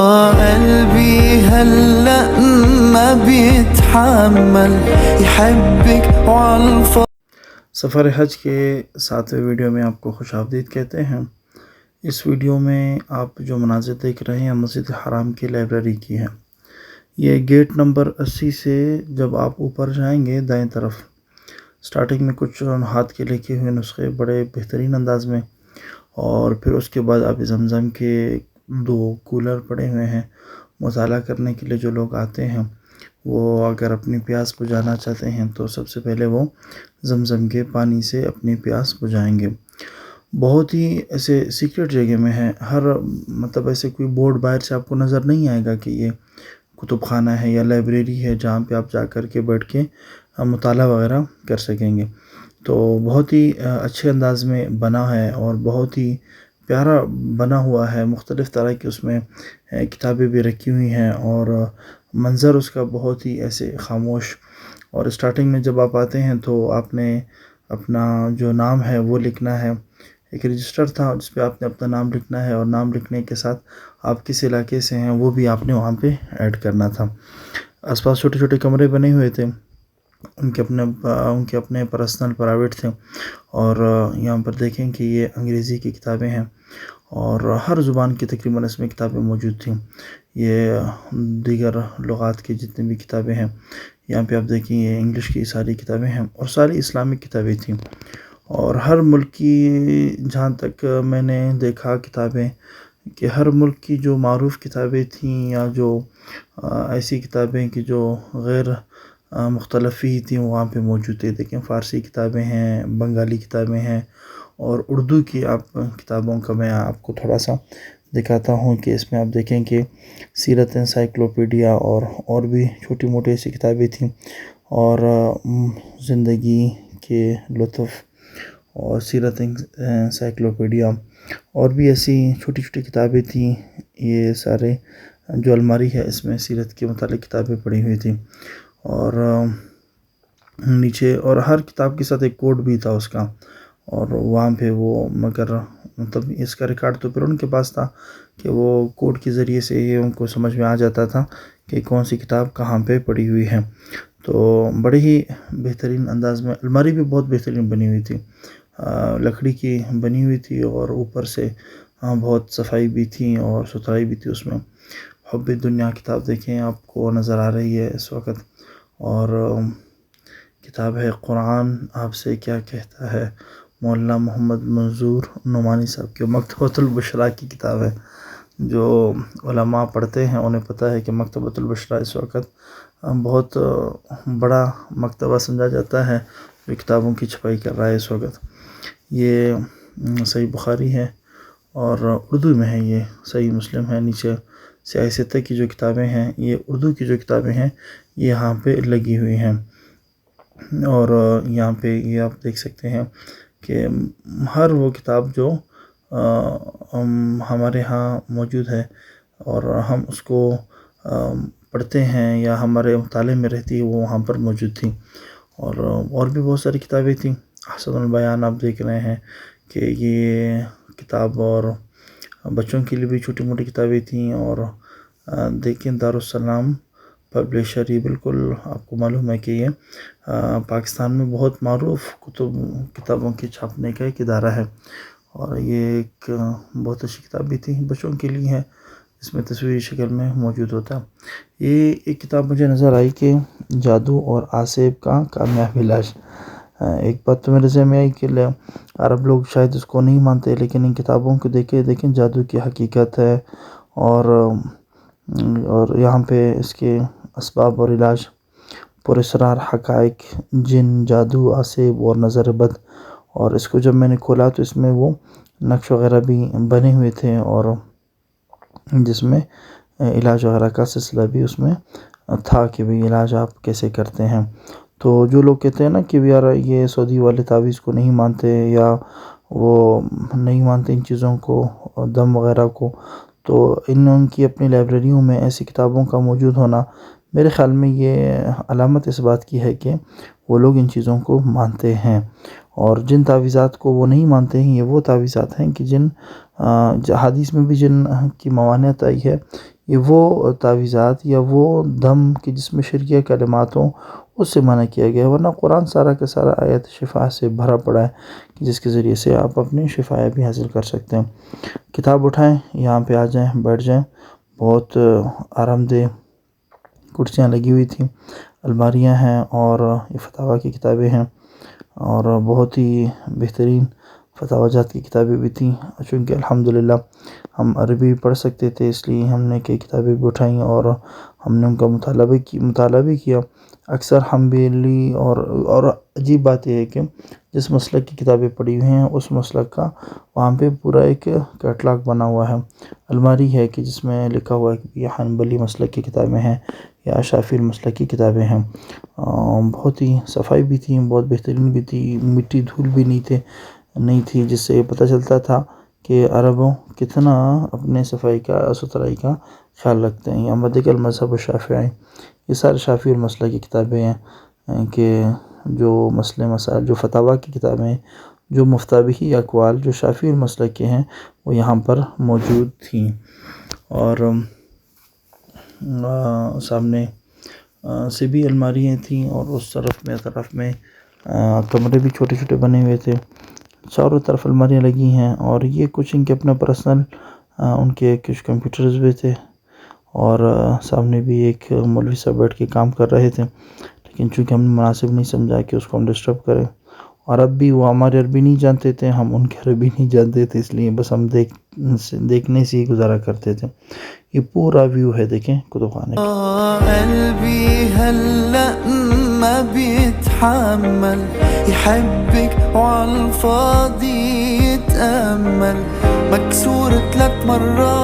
قلبي هلأ ما بيتحمل يحبك والف سفر حج کے 7ویں ویڈیو میں آپ کو خوش آمدید کہتے ہیں۔ اس ویڈیو میں آپ جو مناظر دیکھ رہے ہیں مسجد حرام کی لائبریری کی ہے۔ یہ گیٹ نمبر 80 سے جب آپ اوپر جائیں گے دائیں طرف، سٹارٹنگ میں کچھ ہاتھ کے لکھے ہوئے نسخے بڑے بہترین انداز میں، اور پھر اس کے بعد آپ زمزم کے 2 کولر پڑے ہوئے ہیں مطالعہ کرنے کے لیے۔ جو لوگ آتے ہیں وہ اگر اپنی پیاس بجھانا چاہتے ہیں تو سب سے پہلے وہ زمزم کے پانی سے اپنی پیاس بجھائیں گے۔ بہت ہی ایسے سیکرٹ جگہ میں ہے، مطلب ایسے کوئی بورڈ باہر سے آپ کو نظر نہیں آئے گا کہ یہ کتب خانہ ہے یا لائبریری ہے جہاں پہ آپ جا کر کے بیٹھ کے مطالعہ وغیرہ کر سکیں گے۔ تو بہت ہی اچھے انداز میں بنا ہے اور بہت ہی پیارا بنا ہوا ہے، مختلف طرح کی اس میں کتابیں بھی رکھی ہوئی ہیں، اور منظر اس کا بہت ہی ایسے خاموش۔ اور اسٹارٹنگ میں جب آپ آتے ہیں تو آپ نے اپنا جو نام ہے وہ لکھنا ہے۔ ایک رجسٹر تھا جس پہ آپ نے اپنا نام لکھنا ہے، اور نام لکھنے کے ساتھ آپ کس علاقے سے ہیں وہ بھی آپ نے وہاں پہ ایڈ کرنا تھا۔ آس پاس چھوٹے چھوٹے کمرے بنے ہوئے تھے، ان کے اپنے پرسنل پرائیویٹ تھے، اور یہاں پر دیکھیں کہ یہ انگریزی کی کتابیں ہیں، اور ہر زبان کی تقریباً اس میں کتابیں موجود تھیں۔ یہ دیگر لغات کی جتنی بھی کتابیں ہیں یہاں پہ آپ دیکھیں، یہ انگلش کی ساری کتابیں ہیں اور ساری اسلامک کتابیں تھیں، اور ہر ملک کی، جہاں تک میں نے دیکھا کتابیں، کہ ہر ملک کی جو معروف کتابیں تھیں یا جو ایسی کتابیں کہ جو غیر مختلف ہی تھیں وہاں پہ موجود تھے۔ دیکھیں فارسی کتابیں ہیں، بنگالی کتابیں ہیں، اور اردو کی کتابوں کا میں آپ کو تھوڑا سا دکھاتا ہوں کہ اس میں آپ دیکھیں کہ سیرت انسائکلوپیڈیا اور بھی چھوٹی موٹی ایسی کتابیں تھیں، اور زندگی کے لطف اور سیرت انسائکلوپیڈیا، اور بھی ایسی چھوٹی چھوٹی کتابیں تھیں۔ یہ سارے جو الماری ہے اس میں سیرت کے متعلق کتابیں پڑھی ہوئی تھیں، اور نیچے، اور ہر کتاب کے ساتھ ایک کوڈ بھی تھا اس کا، اور وہاں پہ وہ مطلب اس کا ریکارڈ تو پھر ان کے پاس تھا کہ وہ کوڈ کے ذریعے سے یہ ان کو سمجھ میں آ جاتا تھا کہ کون سی کتاب کہاں پہ پڑی ہوئی ہے۔ تو بڑے ہی بہترین انداز میں الماری بھی بہت بہترین بنی ہوئی تھی، لکڑی کی بنی ہوئی تھی، اور اوپر سے بہت صفائی بھی تھی اور ستھرائی بھی تھی اس میں۔ حب دنیا کتاب دیکھیں آپ کو نظر آ رہی ہے اس وقت، اور کتاب ہے قرآن آپ سے کیا کہتا ہے، مولانا محمد منظور نعمانی صاحب کی مکتبۃ البشریٰ کی کتاب ہے۔ جو علماء پڑھتے ہیں انہیں پتہ ہے کہ مکتبۃ البشریٰ اس وقت بہت بڑا مکتبہ سمجھا جاتا ہے جو کتابوں کی چھپائی کر رہا ہے اس وقت۔ یہ صحیح بخاری ہے اور اردو میں ہے، یہ صحیح مسلم ہے۔ نیچے سیاہ ستہ کی جو کتابیں ہیں، یہ اردو کی جو کتابیں ہیں یہ یہاں پہ لگی ہوئی ہیں، اور یہاں پہ یہ آپ دیکھ سکتے ہیں کہ ہر وہ کتاب جو ہمارے ہاں موجود ہے اور ہم اس کو پڑھتے ہیں یا ہمارے مطالعے میں رہتی ہے وہ وہاں پر موجود تھیں، اور بھی بہت ساری کتابیں تھیں۔ احسن البیان آپ دیکھ رہے ہیں کہ یہ کتاب، اور بچوں کے لیے بھی چھوٹی موٹی کتابیں تھیں، اور دیکھیں دارالسلام پبلیشر، یہ بالکل آپ کو معلوم ہے کہ یہ پاکستان میں بہت معروف کتابوں کے چھاپنے کا ایک ادارہ ہے، اور یہ ایک بہت اچھی کتاب بھی تھی، بچوں کے لیے ہے، اس میں تصویری شکل میں موجود ہوتا ہے۔ یہ ایک کتاب مجھے نظر آئی کہ جادو اور آسیب کا کامیاب علاج۔ ایک بات تو میرے ذہن میں آئی کہ عرب لوگ شاید اس کو نہیں مانتے، لیکن ان کتابوں کو دیکھیں جادو کی حقیقت ہے، اور یہاں پہ اس کے اسباب اور علاج، پراسرار حقائق، جن، جادو، آسیب اور نظر بد۔ اور اس کو جب میں نے کھولا تو اس میں وہ نقش وغیرہ بھی بنے ہوئے تھے، اور جس میں علاج وغیرہ کا سلسلہ بھی اس میں تھا کہ بھئی علاج آپ کیسے کرتے ہیں۔ تو جو لوگ کہتے ہیں نا کہ یار یہ سعودی والے تعویذ کو نہیں مانتے یا وہ نہیں مانتے ان چیزوں کو، دم وغیرہ کو، تو ان کی اپنی لائبریریوں میں ایسی کتابوں کا موجود ہونا میرے خیال میں یہ علامت اس بات کی ہے کہ وہ لوگ ان چیزوں کو مانتے ہیں۔ اور جن تعویذات کو وہ نہیں مانتے ہیں یہ وہ تعویذات ہیں کہ جن حدیث میں بھی جن کی ممانعت آئی ہے، یہ وہ تعویذات یا وہ دم کہ جس میں شرکیہ کلمات ہوں اس سے منع کیا گیا ہے، ورنہ قرآن سارا کا سارا آیت شفا سے بھرا پڑا ہے کہ جس کے ذریعے سے آپ اپنی شفا بھی حاصل کر سکتے ہیں۔ کتاب اٹھائیں، یہاں پہ آ جائیں، بیٹھ جائیں، بہت آرام دہ کرسیاں لگی ہوئی تھیں، الماریاں ہیں، اور یہ فتاویٰ کی کتابیں ہیں، اور بہت ہی بہترین فتاویٰ جات کی کتابیں بھی تھیں۔ چونکہ الحمدللہ ہم عربی پڑھ سکتے تھے، اس لیے ہم نے کئی کتابیں بھی اٹھائیں اور ہم نے ان کا مطالعہ بھی کیا۔ اکثر حنبلی اور عجیب بات یہ ہے کہ جس مسلک کی کتابیں پڑھی ہوئی ہیں اس مسلک کا وہاں پہ پورا ایک کیٹلاگ بنا ہوا ہے، الماری ہے کہ جس میں لکھا ہوا ہے کہ یہ حنبلی مسلک کی کتابیں ہیں یا شافعی مسلک کی کتابیں ہیں۔ بہت ہی صفائی بھی تھی، بہت بہترین بھی تھی، مٹی دھول بھی نہیں تھی، جس سے یہ پتہ چلتا تھا کہ عربوں کتنا اپنے صفائی کا ستھرائی کا خیال رکھتے ہیں۔ یا مدک المذہب الشافعی، یہ سارے شافعی المسلک کی کتابیں ہیں کہ جو مسائل، جو فتاویٰ کی کتابیں ہیں، جو مفتابی اقوال جو شافعی المسلک کے ہیں وہ یہاں پر موجود تھیں۔ اور سامنے سے بھی الماریاں تھیں، اور اس طرف میں کمرے بھی چھوٹے چھوٹے بنے ہوئے تھے، چاروں طرف الماریاں لگی ہیں۔ اور یہ کچھ ان کے اپنا پرسنل ان کے کچھ کمپیوٹرز بھی تھے، اور سامنے بھی ایک مولوی صاحب بیٹھ کے کام کر رہے تھے، لیکن چونکہ ہم نے مناسب نہیں سمجھا کہ اس کو ہم ڈسٹرب کریں، اور اب بھی وہ ہمارے عربی نہیں جانتے تھے، ہم ان کے عربی نہیں جانتے تھے، اس لیے بس ہم دیکھنے سے ہی گزارا کرتے تھے۔ یہ پورا ویو ہے، دیکھیں کتب خانے کا۔ قلبي هلأ ما بيتحمل يحبك وعالفاضي يتأمل، مكسور 3 مرات